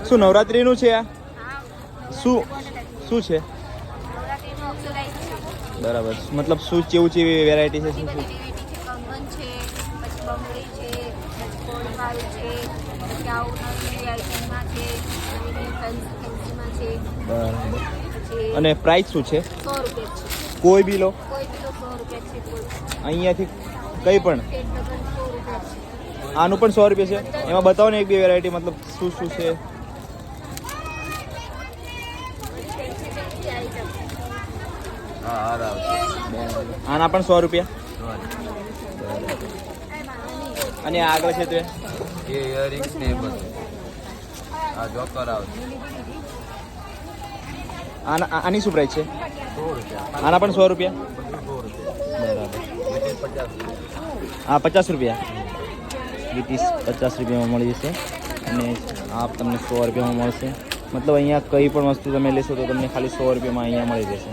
શું નવરાત્રિનું છે આ? હા શું શું છે? નવરાત્રીનું ઓક્સિડાઇઝ છે. બરાબર, મતલબ શું કેવું છે એવી વેરાયટી છે? બધી શું બધી વેરાયટી છે. કંગન છે, પછી બંગડી છે, પછી કોડપાલ છે, પછી આવું નવી આઈટમમાં છે, નવી ફેન્સીમાં છે. બરાબર. પછી અને પ્રાઇસ શું છે? 100 રૂપિયા છે. કોઈ બી લો કોઈ બી તો 100 રૂપિયા છે. કોઈ અહીંયાથી કંઈ પણ? સ્ટેટ ડઝન 100 રૂપિયા છે. આનું પણ 100 રૂપિયા છે? એમાં બતાવો ને એક બે વેરાયટી, મતલબ શું શું છે? આના પણ 100 રૂપિયા. અને આગળ છે તે એ ઇયરિંગ્સ ને એ બધું આ જોકર આવે આની શું પ્રાઇસ છે? 100 રૂપિયા. આના પણ 100 રૂપિયા. 100 રૂપિયા. બરાબર. 50 રૂપિયા. વીટીસ 50 રૂપિયામાં મળી જશે અને આ તમને 100 રૂપિયામાં મળશે. મતલબ અહીંયા કંઈ પણ વસ્તુ તમે લેશો તો તમને ખાલી 100 રૂપિયામાં અહીંયા મળી જશે.